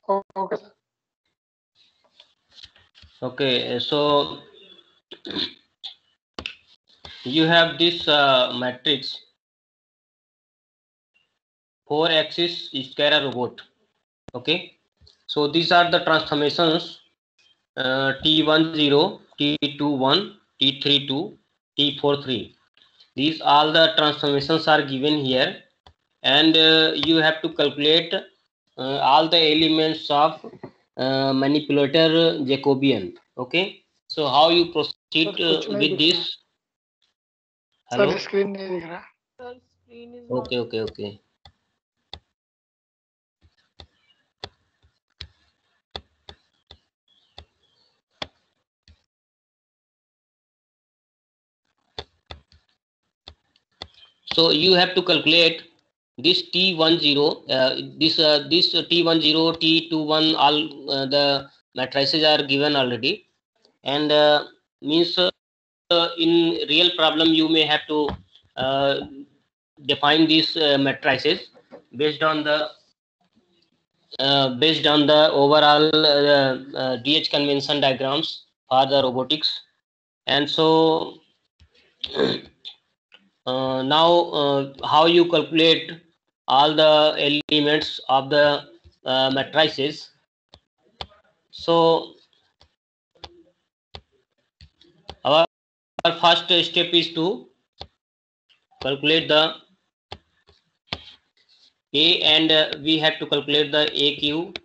Okay, sir. Okay, so you have this matrix 4-axis scalar robot. Okay, so these are the transformations T10, T21, T32, T43. These all the transformations are given here, and you have to calculate all the elements of manipulator Jacobian. Okay, so how you sir proceed कुछ नहीं with दिख रहा this? Sir, Hello. Screen नहीं दिख रहा. Sir, screen is not. Okay, okay, okay. So you have to calculate this T10, this T10, T21, all the matrices are given already, and means in real problem you may have to uh, define these matrices based on the overall DH convention diagrams for the robotics, and so now how you calculate all the elements of the matrices. So our first step is to calculate the A, and we have to calculate the AQ.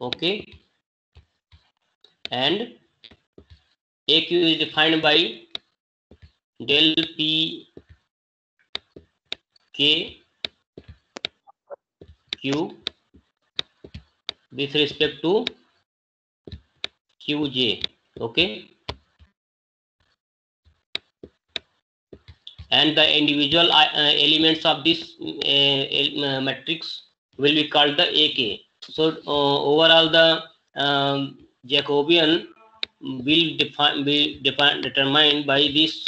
Okay, and AQ is defined by del P K Q with respect to Qj. Okay, and the individual elements of this matrix will be called the AK. So overall the Jacobian will be determined by this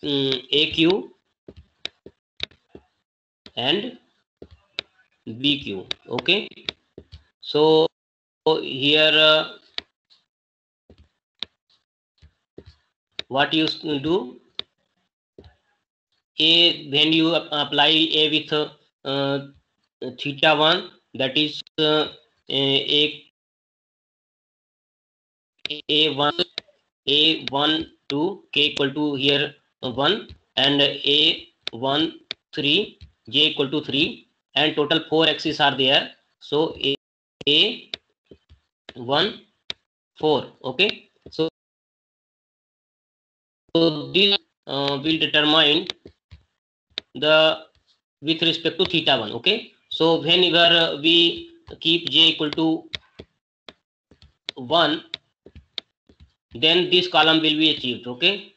AQ and BQ. Okay, so here what you do, A, when you apply A with theta 1, that is A1, A1 2, K equal to here 1, and A1 3, J equal to 3, and total 4 axes are there. So A1 4. Okay, so this will determine the with respect to theta 1. Okay, so whenever we keep J equal to 1, then this column will be achieved. Okay,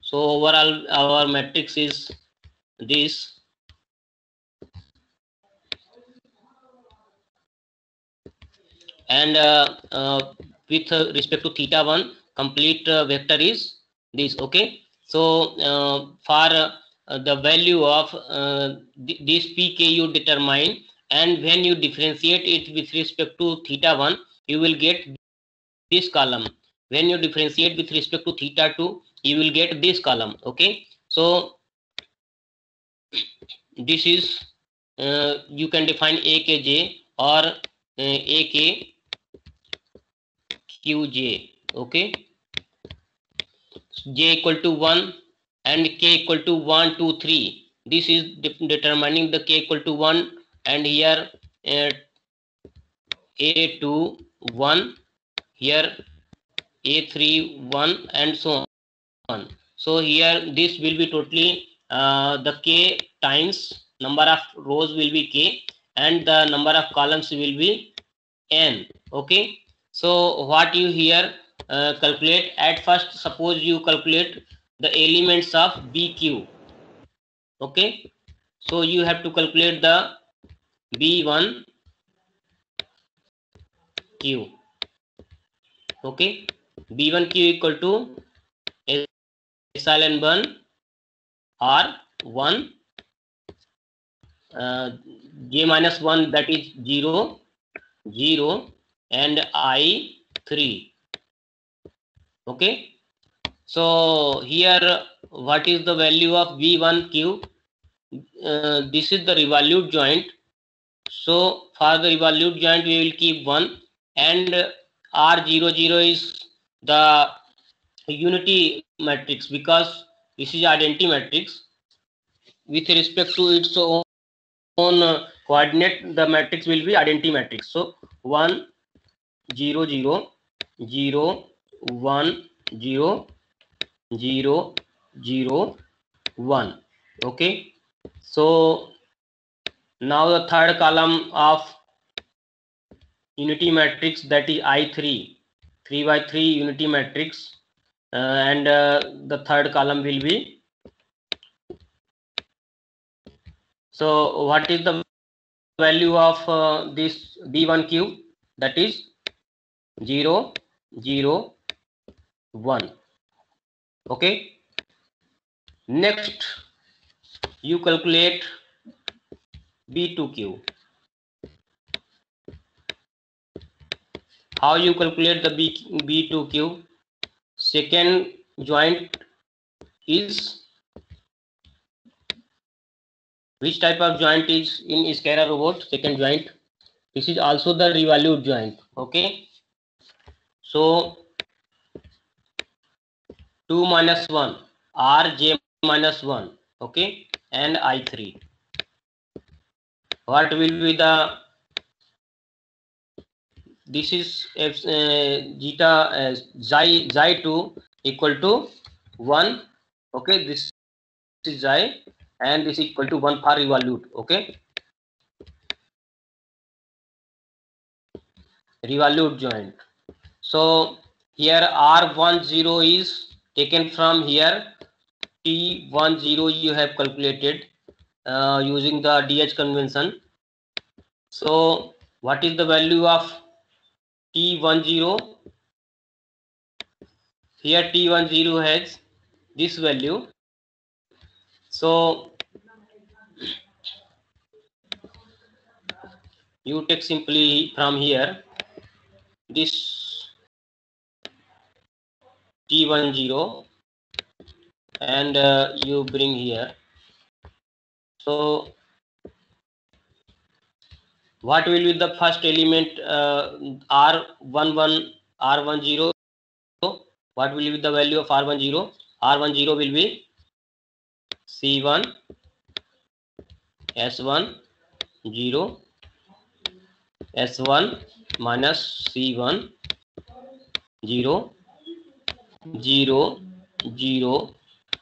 so overall our matrix is this, and with respect to theta 1, complete vector is this. Okay, so for the value of this pk you determine, and when you differentiate it with respect to theta 1, you will get this column. When you differentiate with respect to theta 2, you will get this column. Okay, so this is you can define akj or akqj. Okay, j equal to 1 and k equal to 1 2 3. This is determining the k equal to 1, and here a2 1, here a3 1, and so on. So here this will be totally the k times number of rows will be k, and the number of columns will be n. Okay, so what you here calculate at first, suppose you calculate the elements of bq. Okay, so you have to calculate the b1 q. Okay, b1 q equal to epsilon 1 r 1 j minus 1, that is 0, 0, and I3. Okay. So here, what is the value of V1Q? This is the revolute joint. So for the revolute joint, we will keep 1, and R00 is the unity matrix, because this is identity matrix. With respect to its own coordinate, the matrix will be identity matrix. So 1, 0, 0, 0, 1, 0, 0, 0, 1. Okay. So now the third column of unity matrix, that is I3, 3 by 3 unity matrix, and the third column will be, so what is the value of this B1Q? That is 0, 0, 1. Okay. Next, you calculate B2Q. How you calculate the B2Q? Second joint is, which type of joint is in scalar robot? Second joint. This is also the revolute joint. Okay. So 2 minus 1, Rj minus 1. Okay. And I3. What will be the, this is zeta xi 2 equal to 1. Okay. This is xi, and this is equal to 1 for revolute. Okay. Revolute joint. So here R10 is taken from here, T10 you have calculated using the DH convention. So what is the value of T10? Here T10 has this value. So you take simply from here this T10 and you bring here. So what will be the first element? R10. What will be the value of R10? R10 will be C1 S1 0 S1 minus C1 0 0 0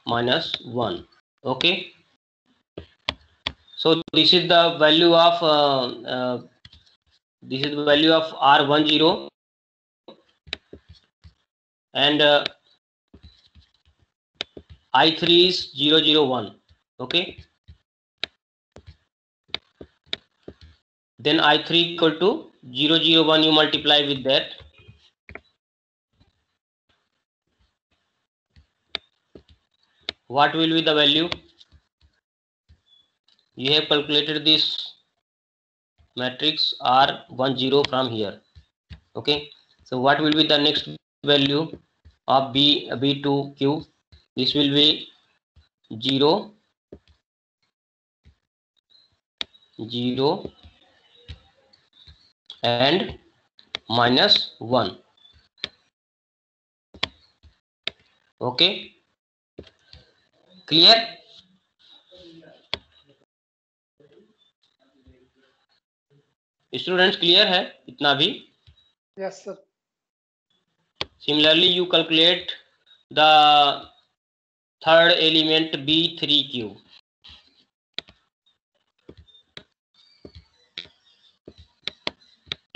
minus 1. Okay. So this is the value of R10, and I3 is 0 0 1. Okay. Then I3 equal to 0 0 1, you multiply with that. What will be the value? You have calculated this matrix R10 from here. Okay. So what will be the next value of B2Q? This will be 0 0 and minus 1. Okay. Clear? Students, clear है इतना भी? Yes, sir. Similarly, you calculate the third element B3Q.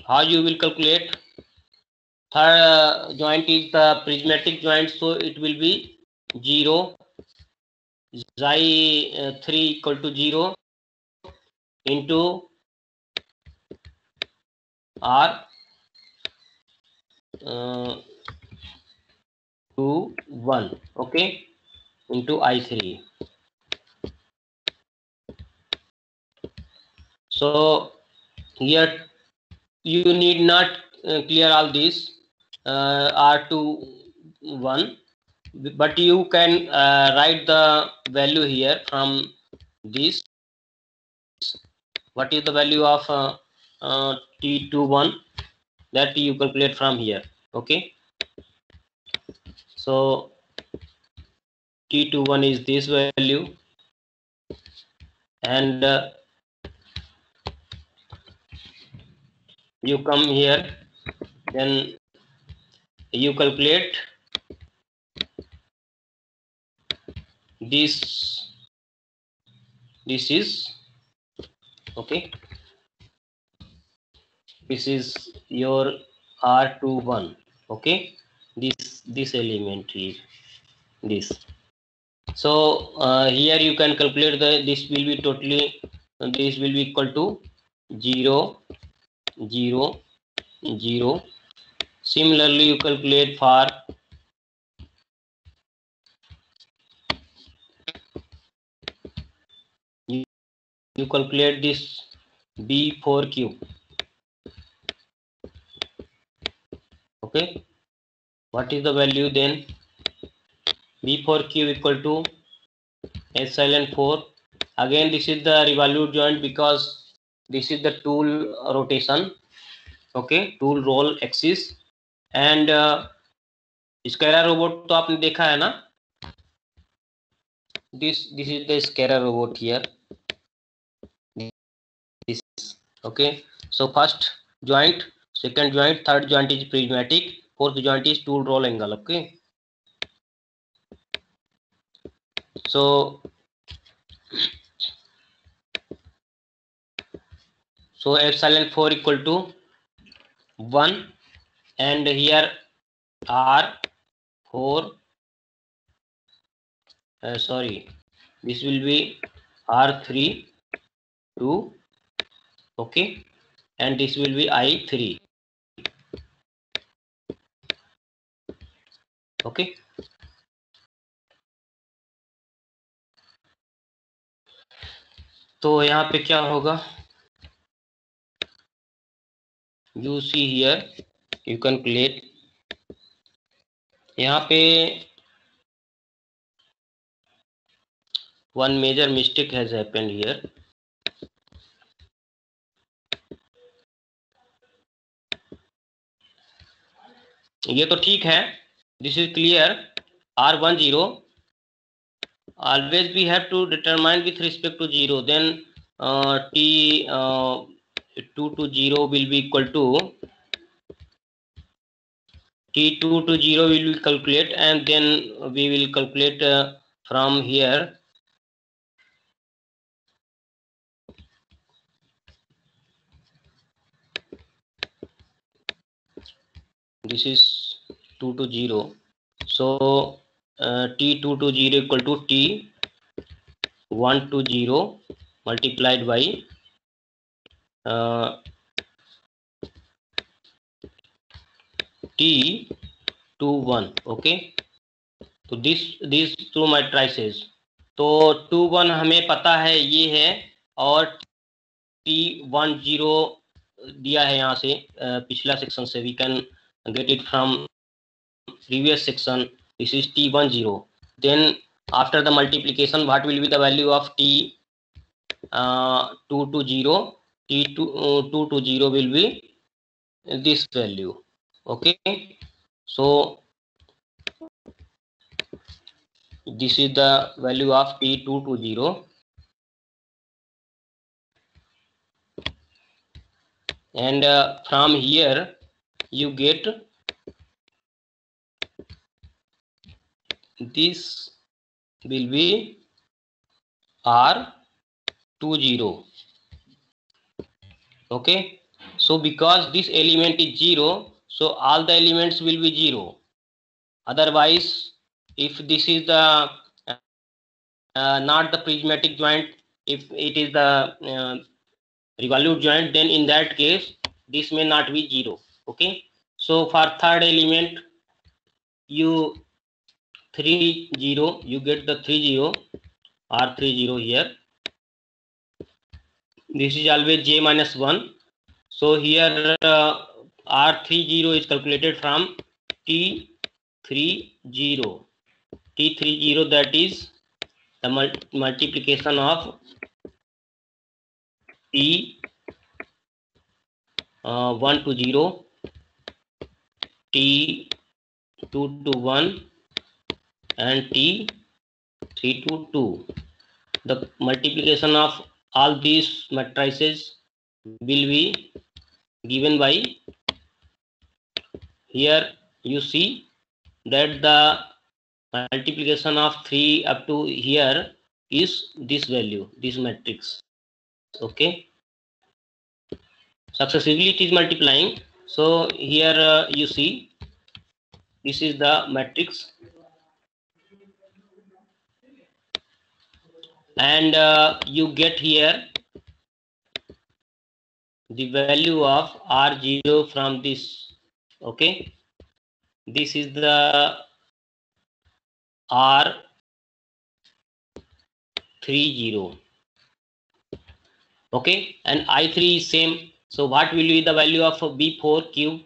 How you will calculate? Third joint is the prismatic joint, so it will be 0 xi 3 equal to 0 into R 2 1. Okay, into I3. So here you need not clear all this R2 1, but you can write the value here from this. What is the value of T21 that you calculate from here? Okay, so T21 is this value, and you come here, then you calculate this. This is okay, this is your R21. Okay, this element here, this. So here you can calculate this will be totally, this will be equal to 0 0 0. Similarly you calculate for you calculate this B4Q. Okay, what is the value then? B4Q equal to epsilon 4. Again this is the revolute joint because this is the tool rotation. Okay, tool roll axis. And SCARA robot तो आपने देखा है ना, this is the SCARA robot here. This, okay, so first joint, second joint, third joint is prismatic, fourth joint is tool roll angle. Okay, so epsilon 4 equal to 1, and here R4 sorry, this will be R3 2. Okay, and this will be I3. Okay, तो यहाँ पे क्या होगा, you see here, you can calculate. यहाँ पे one major mistake has happened here. ये तो ठीक है, this is clear. R10 always we have to determine with respect to 0, then T2 to 0 will be equal to T2 to 0 we will calculate, and then we will calculate from here this is 2 to 0. So T2 to 0 equal to T1 to 0 multiplied by T2 1. Okay, तो these two matrices. तो 2 1 हमें पता है ये है, और T10 दिया है यहाँ से पिछला सेक्शन से, we can get it from previous section. This is T10. Then after the multiplication, what will be the value of T2 to 0? T2 to 0 will be this value. Okay, so this is the value of T2 to 0, and from here you get this will be R20. Okay, so because this element is 0, so all the elements will be 0. Otherwise, if this is the not the prismatic joint, if it is the revolute joint, then in that case this may not be 0. Okay, so for third element you 30, you get the 30 R30 here. this is always j minus 1. So here R30 is calculated from T30. T30, that is the multiplication of T1 to 0, T2 to 1 and T3 to 2. The multiplication of all these matrices will be given by, here you see that the multiplication of 3 up to here is this value, this matrix. Okay, successively it is multiplying. So here you see this is the matrix, and you get here the value of R0 from this. Okay, this is the R30. Okay, and I3 is same. So what will be the value of B4 cube?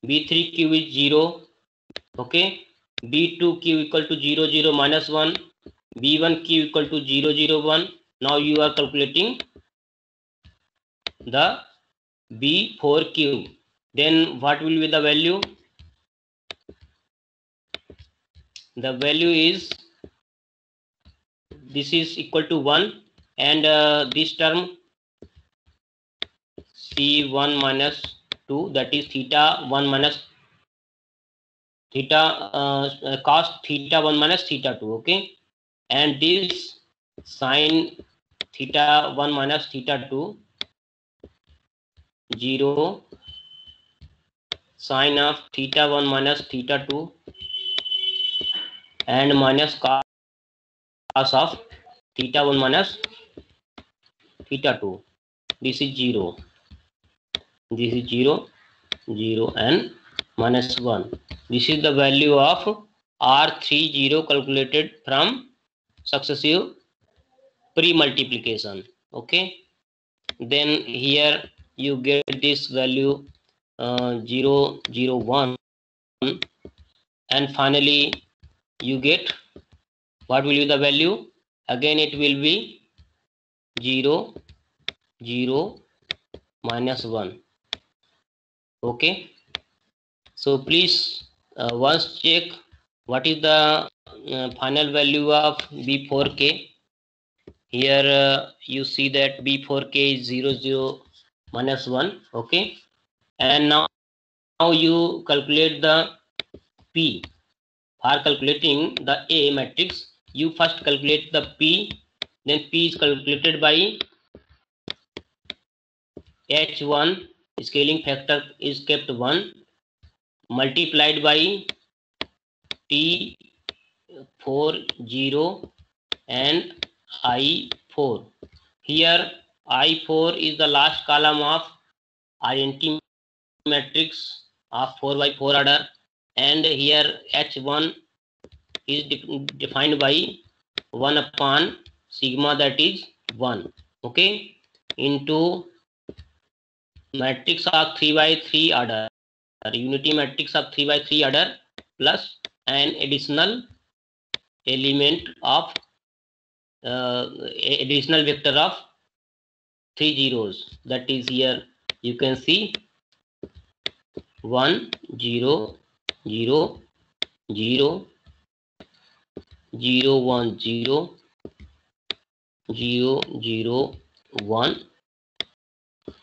B3 cube is 0. Okay, B2 cube equal to 0 0 minus 1, B1 cube equal to 0 0 1. Now you are calculating the B4 cube. Then what will be the value? The value is, this is equal to 1, and this term C1 minus 2, that is theta 1 minus theta cos theta 1 minus theta 2. Okay, and this sine theta 1 minus theta 2, 0, sine of theta 1 minus theta 2, and minus cos of theta 1 minus theta 2. This is 0. This is 0, 0 and minus 1. This is the value of R30 calculated from successive pre-multiplication. Okay, then here you get this value 0 0 1, and finally you get, what will be the value? Again it will be 0 0 minus 1. Okay, so please once check what is the final value of B4K. Here you see that B4K is 0 0 minus 1. Okay, and now you calculate the P. For calculating the A matrix, you first calculate the P, then P is calculated by H1, scaling factor is kept 1, multiplied by T40 and I4. Here I4 is the last column of INT matrix of 4 by 4 order, and here H1 is defined by 1 upon sigma, that is 1. Okay, into matrix of 3 by 3 order, unity matrix of 3 by 3 order, plus an additional element of additional vector of 3 zeros, that is here you can see 1 0 0 0 0 1 0 0 0 1,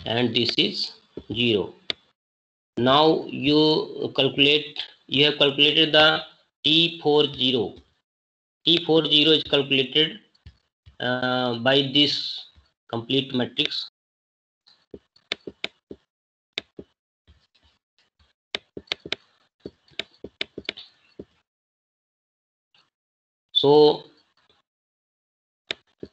and this is 0. Now you have calculated the T40. T40 is calculated by this complete matrix. So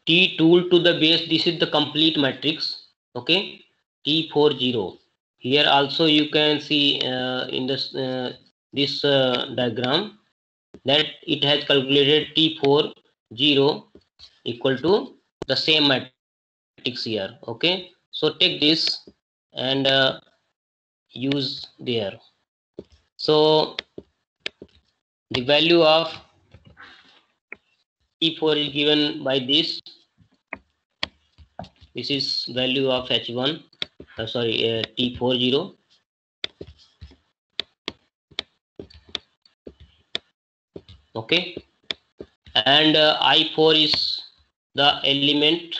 T2 to the base, this is the complete matrix. Okay, T40. Here also you can see in this diagram that it has calculated T40 equal to the same matrix here. Okay, so take this and use there. So the value of T4 is given by this. This is value of H1. T40. Okay, and I4 is the element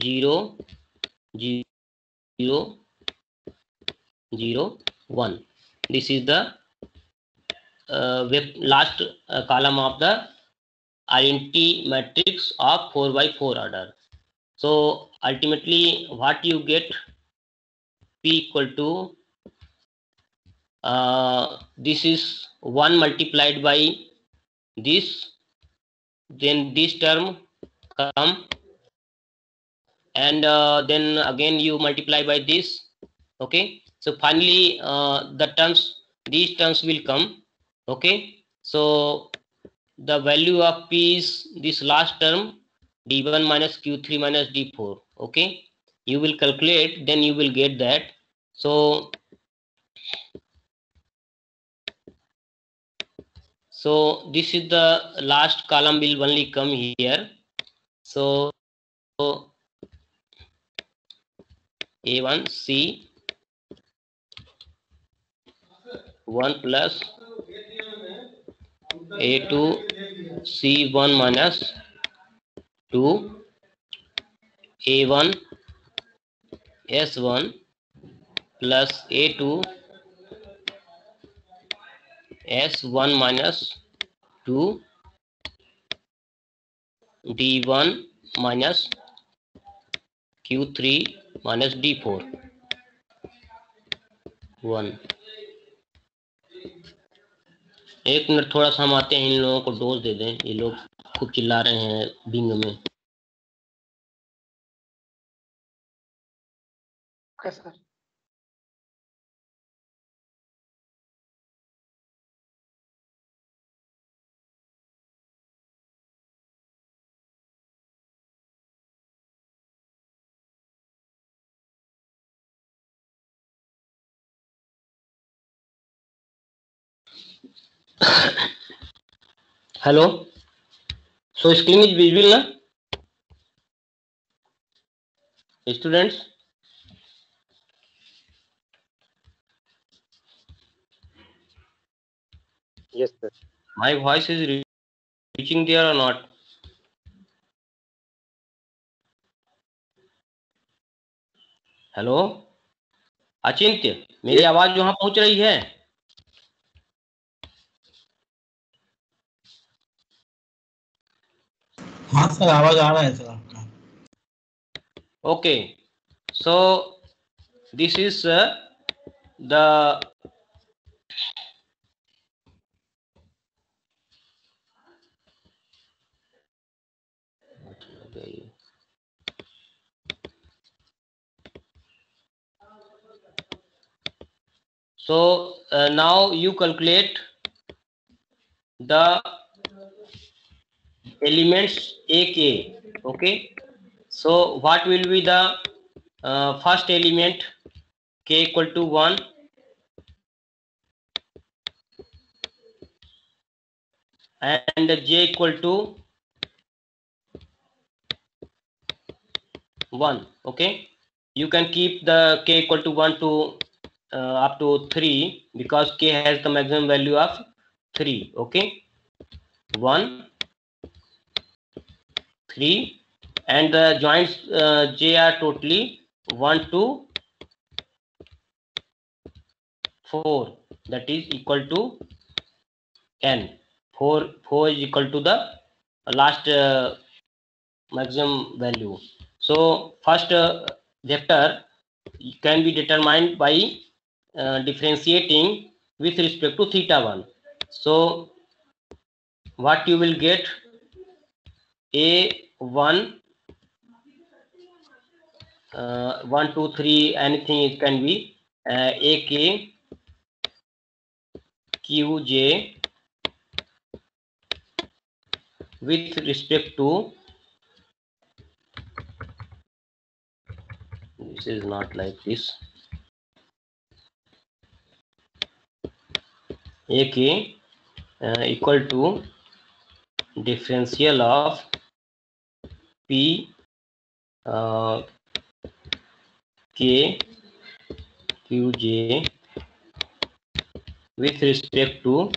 0, 0, 0, 1. This is the last column of the identity matrix of 4 by 4 order. So ultimately what you get, P equal to this is 1 multiplied by this, then this term come, and then again you multiply by this. Okay, so finally these terms will come. Okay, so the value of P is this last term, D1 minus Q3 minus D4. Okay, you will calculate, then you will get that. So this is the last column will only come here. So A1 C 1 plus A2 C1 minus 2 A1 S1 plus A2 S1 minus 2 D1 minus Q3 minus D4 1. एक minute, थोड़ा सा हम आते हैं, इन लोगों को dose दे दें, ये लोग खूब चिल्ला रहे हैं बिंग में. Okay, sir. Hello. So screen is visible, na? Students. Yes, sir. My voice is reaching there or not? Hello Achintya, मेरी आवाज वहां पहुंच रही है? हाँ सर, आवाज आ रहा है सर आपका. Okay, so this is the so now you calculate the elements AK. Okay, so what will be the first element? K equal to 1, and J equal to 1. Okay, you can keep the K equal to 1 to up to 3, because K has the maximum value of 3. Okay, 1, 3, and the joints J are totally 1 to 4, that is equal to n. 4 is equal to the last maximum value. So first vector can be determined by differentiating with respect to theta 1. So what you will get, A1 1 2 3, anything it can be, AK QJ with respect to this is not like this. AK equal to differential of P K Qj with respect to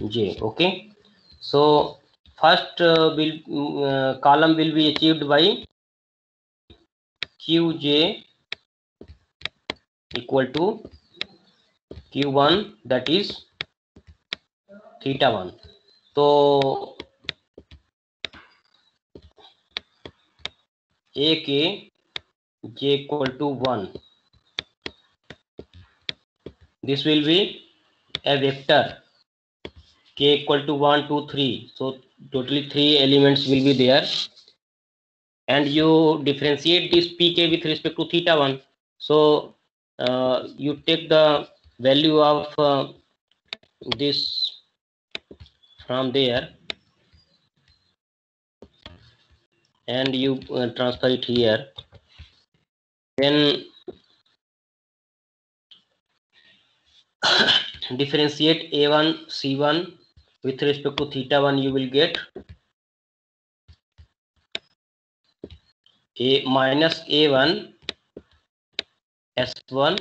J. Okay, so first column will be achieved by Qj equal to Q1, that is theta 1. So AK J equal to 1. This will be a vector K equal to 1, 2, 3. So totally 3 elements will be there, and you differentiate this pk with respect to theta 1. So you take the value of this from there, and you transfer it here. Then differentiate a1 c1 with respect to theta 1. You will get a minus a1 s1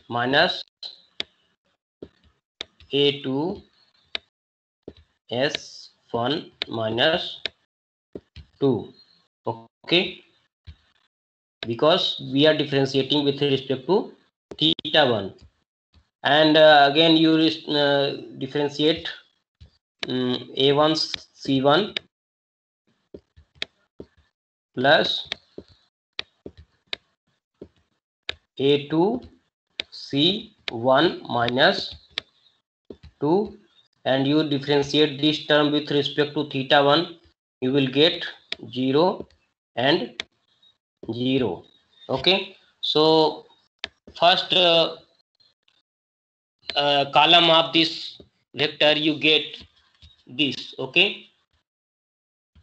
minus a2 s1 minus 2. Okay, because we are differentiating with respect to theta 1. And again you differentiate a1 c1 plus a2 c1 minus 2, and you differentiate this term with respect to theta 1. You will get 0 and 0. Okay, so first column of this vector you get this. Okay,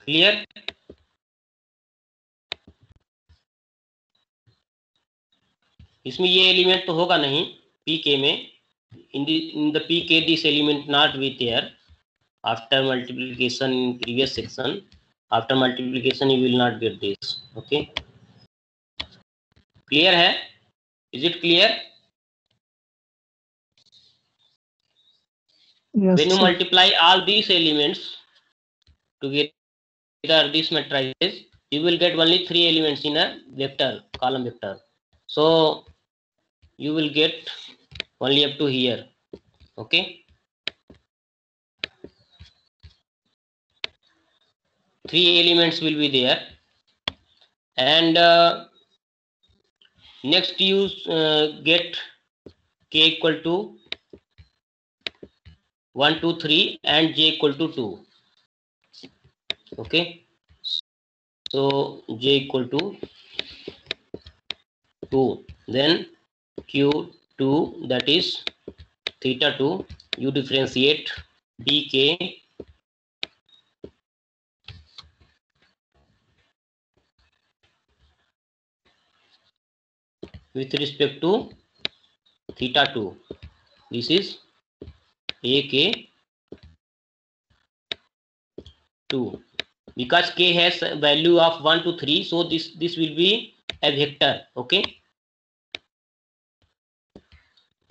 clear? इसमें ये element तो होगा नहीं pk में. In the pk this element not be there. After multiplication in previous section, after multiplication you will not get this. Okay, clear है? Is it clear? Yes, When you sir. multiply all these elements together, these matrices, you will get only 3 elements in a vector, column vector. So you will get only up to here. Okay, 3 elements will be there, and next you get k equal to 1, 2, 3 and j equal to 2. Okay, so j equal to 2, then q2, that is theta 2. You differentiate bk with respect to theta 2. This is ak 2. Because k has a value of 1 to 3, so this will be a vector. Okay,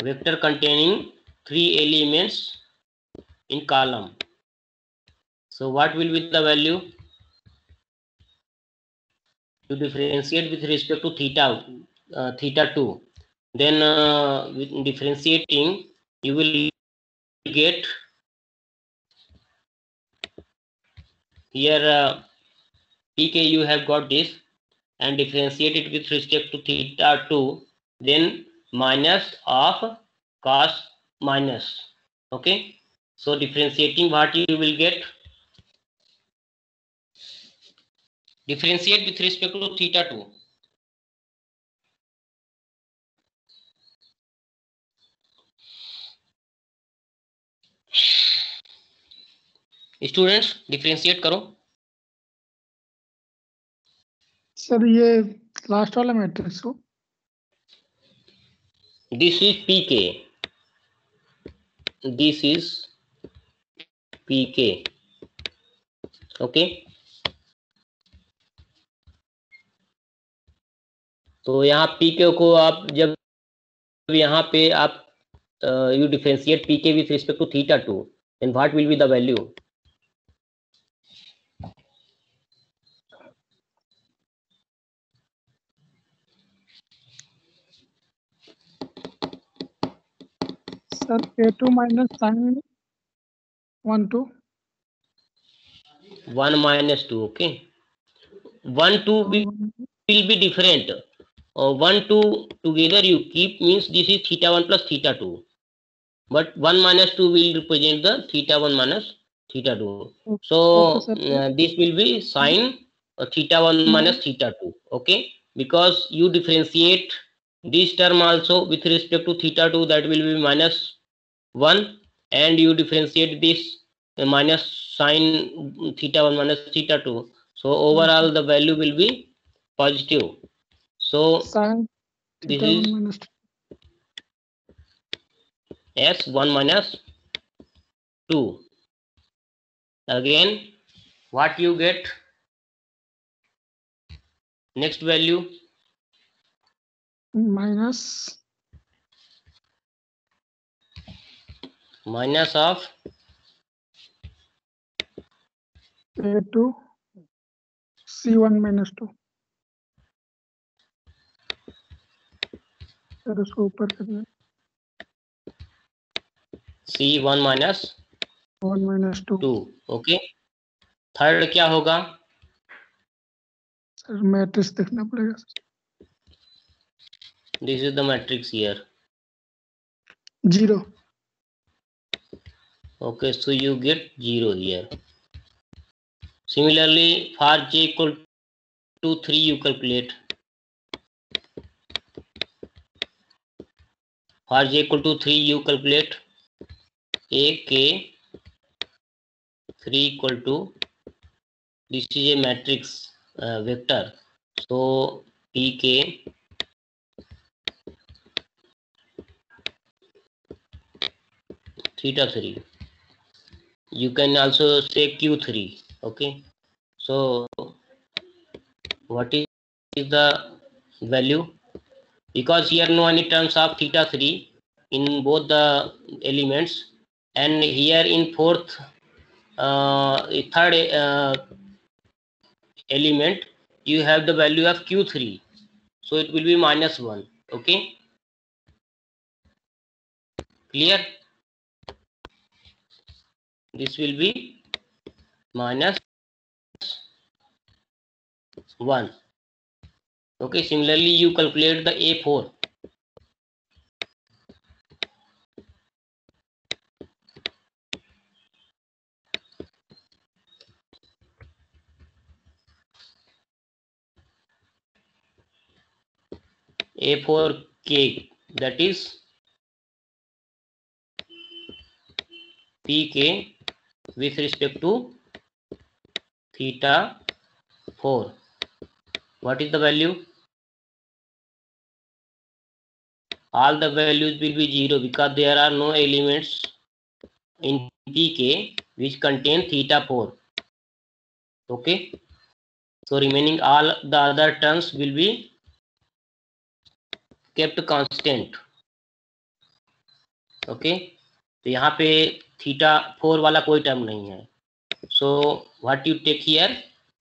vector containing 3 elements in column. So what will be the value? To differentiate with respect to theta 2, then with differentiating you will get here pk you have got this, and differentiate it with respect to theta 2, then minus of cos minus. Okay, so differentiating what you will get? Differentiate with respect to theta 2. Students differentiate करो. Sir ये last वाला matrix को this is PK, this is PK, okay. तो यहाँ पीके को आप जब यहाँ पे आप you differentiate pk with respect to theta 2, then what will be the value? Sir a2 minus sin 1 2 1 minus 2, okay. 1 2 will be different. 1 2 together you keep, means this is theta 1 plus theta 2, but 1 minus 2 will represent the theta 1 minus theta 2. So this will be sin theta 1 minus theta 2, okay, because you differentiate this term also with respect to theta 2, that will be minus 1, and you differentiate this minus sin theta 1 minus theta 2, so overall the value will be positive. So sin this theta 1 is minus s1 minus 2. Again, what you get? Next value minus minus of a2 c1 minus 2। Sir उसको ऊपर करना c1 minus 1 minus 2। 2, okay। Third क्या होगा? Sir matrix देखना पड़ेगा sir. This is the matrix here, 0। okay, so you get 0 here. Similarly, for j equal to 3 you calculate. For j equal to 3 you calculate a k 3 equal to, this is a matrix vector, so pk theta 3, you can also say q3, okay. So what is the value? Because here no any terms of theta 3 in both the elements, and here in fourth third element you have the value of q3, so it will be minus 1, okay, clear? This will be minus 1, okay. Similarly, you calculate the a4. a4k, that is pk with respect to theta 4. What is the value? All the values will be 0 because there are no elements in pk which contain theta 4, okay. So remaining all the other terms will be kept constant, okay. तो यहाँ पे theta 4 वाला कोई term नहीं है, so what you take here,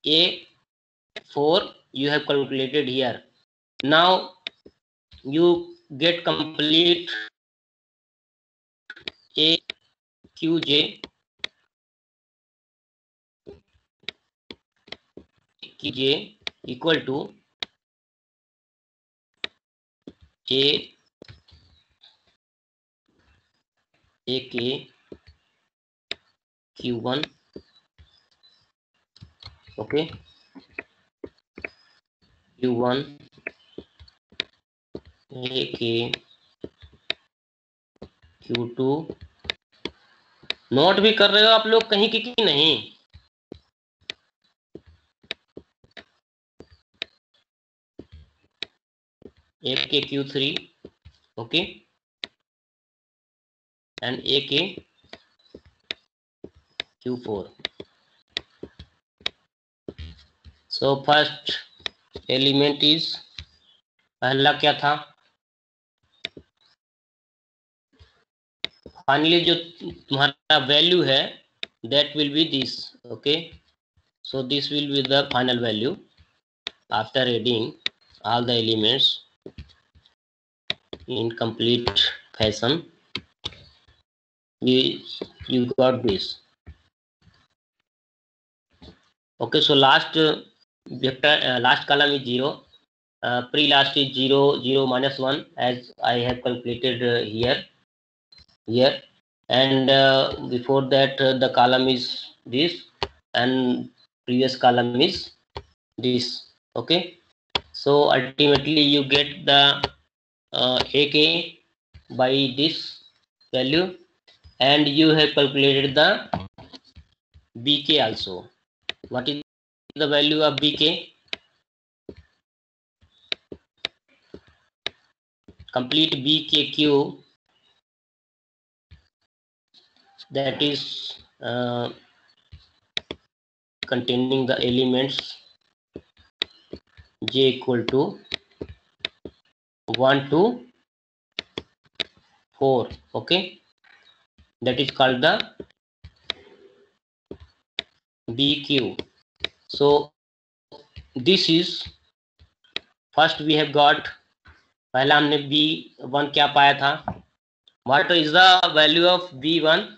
a4 you have calculated here. Now you get complete a qj equal to a ak q1, okay, q1 ak q2। Note भी कर रहे हो आप लोग कहीं की नहीं? AK Q3, okay, and AK Q4. So first element is, पहला क्या था, फाइनली जो तुम्हारा वैल्यू है that will be this, okay. So this will be the final value after adding all the elements in complete fashion. You got this, okay. So last vector, last column is 0, pre last is 0 0 minus 1 as I have calculated here, and before that the column is this and previous column is this, okay. So ultimately you get the AK by this value, and you have calculated the BK also. What is the value of BK? Complete BKQ, that is containing the elements j equal to 1 to 4, okay. That is called the BQ. So this is first we have got, पहला हमने B1 क्या पाया था, what is the value of B1?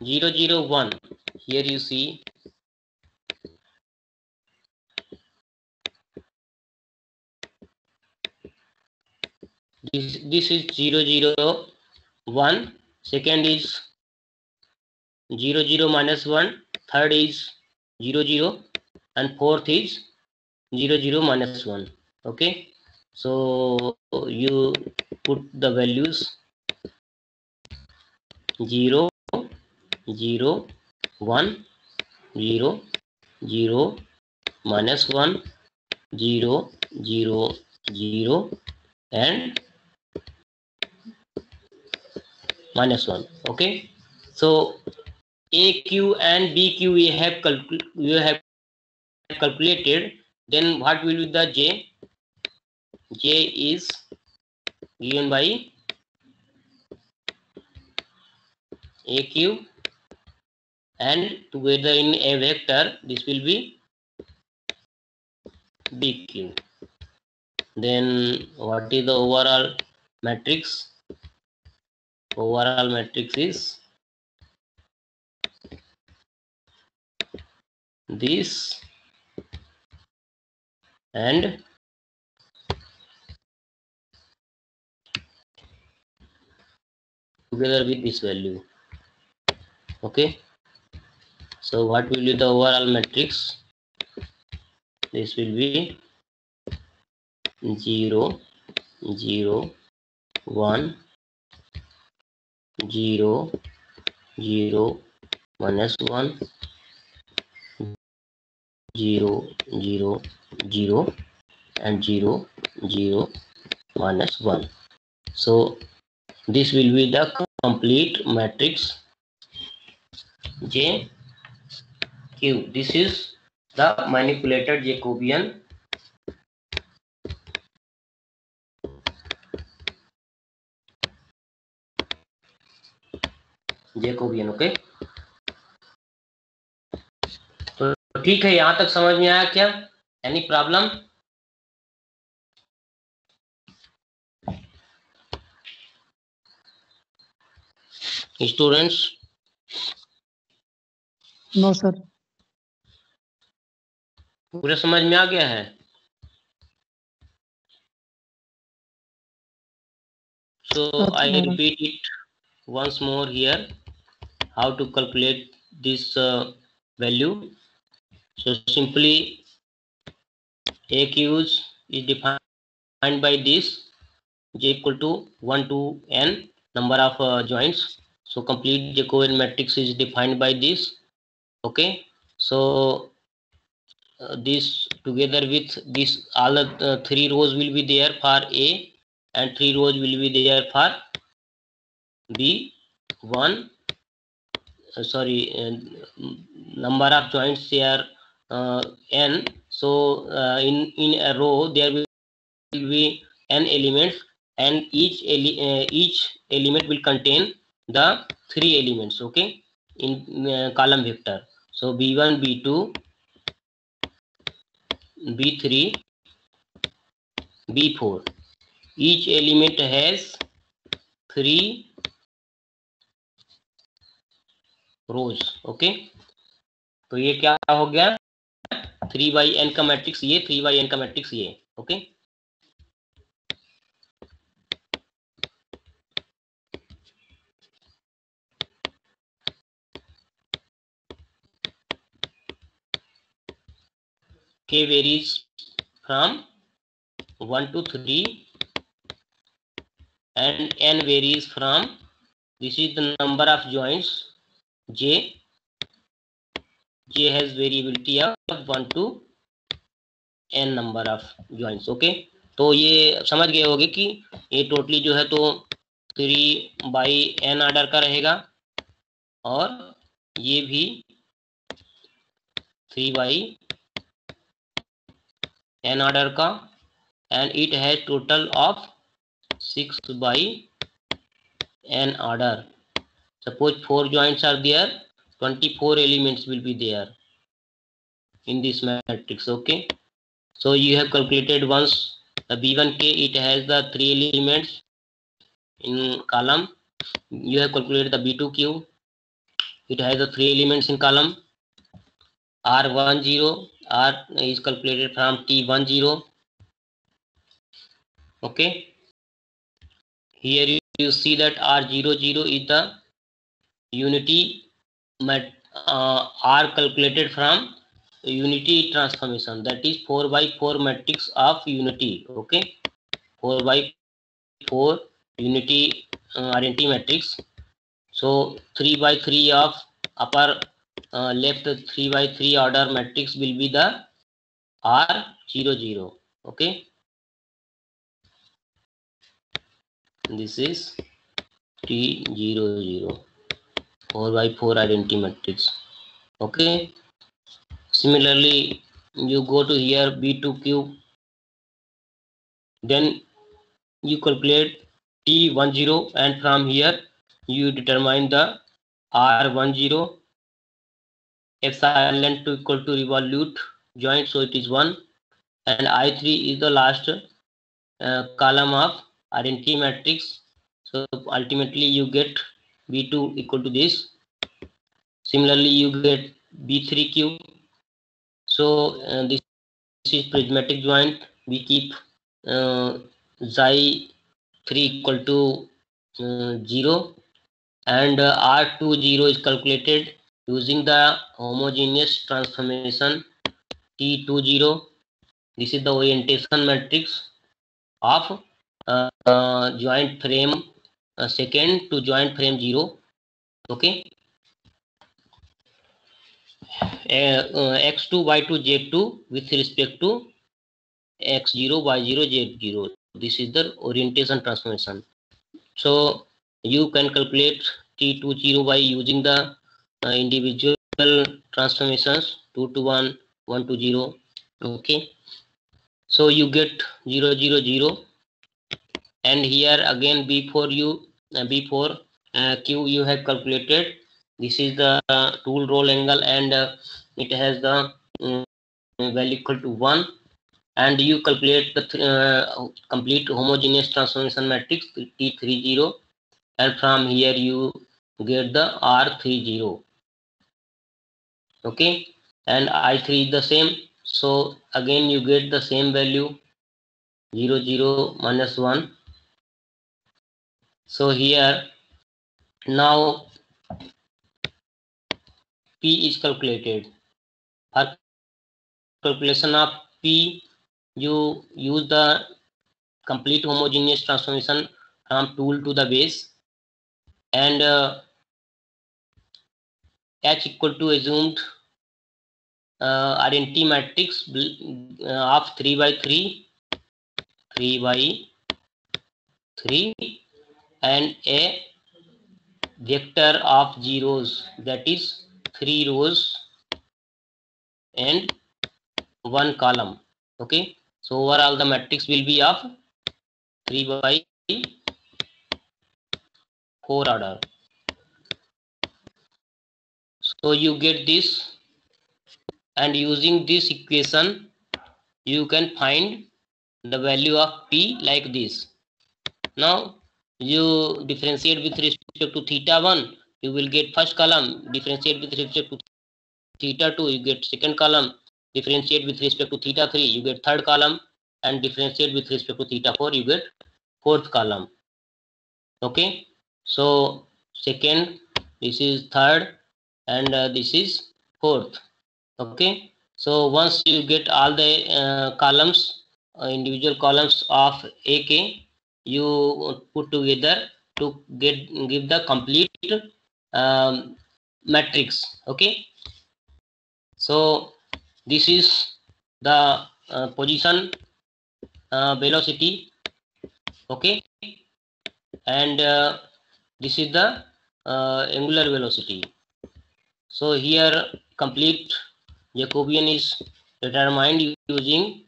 0 0 1. Here you see this is 0 0 1, second is 0 0 minus 1, third is 0 0, and fourth is 0 0 minus 1, okay. So you put the values 0 0 1 0 0 minus 1 0 0 0 and minus 1, okay. So AQ and BQ you have calculated. Then what will be the J? J is given by AQ, and together in a vector this will be BQ. Then what is the overall matrix? Overall matrix is this and together with this value, okay. So what will be the overall matrix? This will be 0 0 1 0 0 minus 1 0 0 0 and 0 0 minus 1. So this will be the complete matrix JQ. This is the manipulated Jacobian okay. तो ठीक है, यहां तक समझ में आया क्या? Any problem? Students? No sir. पूरा समझ में आ गया है? So I repeat it once more here, how to calculate this value. So simply AQs is defined by this, J equal to 1 to n number of joints. So complete Jacobian matrix is defined by this, okay. So this together with this, all the 3 rows will be there for A and 3 rows will be there for B1. Number of joints here n. So in a row there will be n elements, and each element will contain the 3 elements, okay, in column vector. So B1, B2, B3, B4. Each element has 3 rows, okay. तो ये क्या हो गया, 3/n का matrix ये, 3/n का matrix ये, okay. K varies from 1 to 3 and n varies from, this is the number of joints, J has variability of 1 to n number of joints, okay। तो ये समझ गए होंगे कि ये टोटली जो है तो 3/n ऑर्डर का रहेगा, और ये भी 3/n ऑर्डर का, and it has total of 6/n order. Suppose 4 joints are there, 24 elements will be there in this matrix, okay। So you have calculated once the B1K, it has the 3 elements in column. You have calculated the B2Q, it has the 3 elements in column. R10, R is calculated from T10, okay। Here you see that R00 is the unity R calculated from unity transformation, that is 4/4 matrix of unity, okay। 4/4 unity RNT matrix. So 3/3 of upper left 3/3 order matrix will be the R00, okay। This is T00, 4/4 identity matrix, okay। Similarly, you go to here B2Q, then you calculate T10, and from here you determine the R10, epsilon 2 equal to revolute joint, so it is 1, and I3 is the last column of identity matrix. So ultimately you get B2 equal to this. Similarly you get B3Q. So this is prismatic joint. We keep xi3 equal to 0, and R20 is calculated using the homogeneous transformation T20. This is the orientation matrix of joint frame second to joint frame 0, okay। X2, Y2, Z2 with respect to X0, Y0, Z0. This is the orientation transformation. So you can calculate T20 by using the individual transformations, 2 to 1, 1 to 0, okay। So you get 0, 0, 0, and here again B4 Q you have calculated. This is the tool roll angle, and it has the value equal to 1, and you calculate the complete homogeneous transformation matrix T30, and from here you get the R30, okay, and I3 is the same. So again you get the same value, 0, 0, -1. So here now P is calculated. For calculation of P, you use the complete homogeneous transformation from tool to the base, and H equal to assumed identity matrix of 3 by 3, 3 by 3, and a vector of zeros, that is 3 rows and 1 column. Okay, so overall the matrix will be of 3 by 4 order. So you get this, and using this equation you can find the value of p like this. Now you differentiate with respect to theta 1, you will get first column. Differentiate with respect to theta 2, you get second column. Differentiate with respect to theta 3, you get third column, and differentiate with respect to theta 4, you get fourth column. Okay, so second, this is third, and this is fourth. Okay, so once you get all the columns, individual columns of AK, you put together to give the complete matrix. Okay, so this is the position velocity. Okay, and this is the angular velocity. So here complete Jacobian is determined using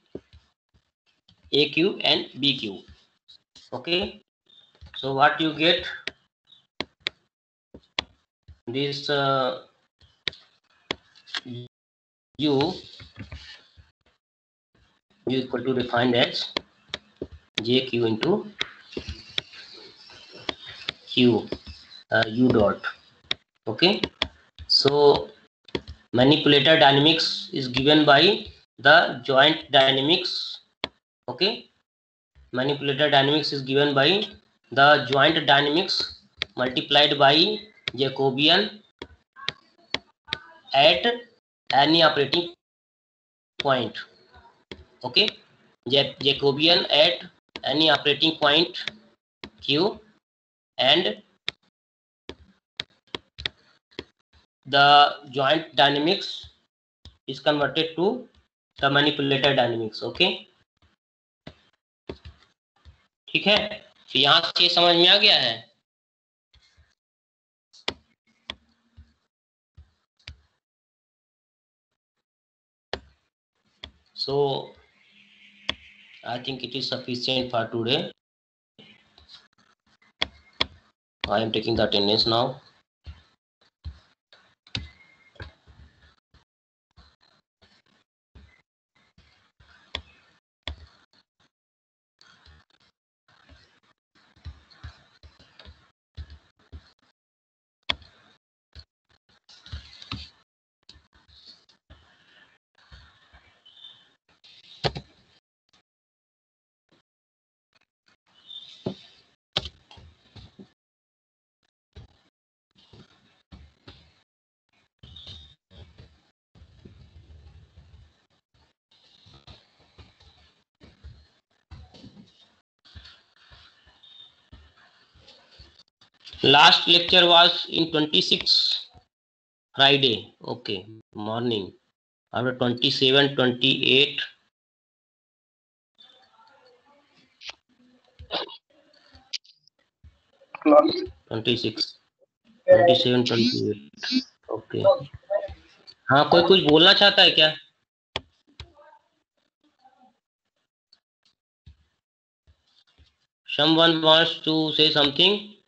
AQ and BQ. Okay, so what you get, this U equal to defined as JQ into Q, U dot. Okay, so manipulator dynamics is given by the joint dynamics. Okay, manipulator dynamics is given by the joint dynamics multiplied by Jacobian at any operating point. Okay, Jacobian at any operating point Q, and the joint dynamics is converted to the manipulator dynamics. Okay, ठीक है, तो यहाँ से समझ में आ गया है. So I think it is sufficient for today. I am taking the attendance now. Last lecture was in 26 Friday. Okay, morning. After 27, 28. 26, 27, 28. Okay, हाँ, कोई कुछ बोलना चाहता है क्या? Someone wants to say something?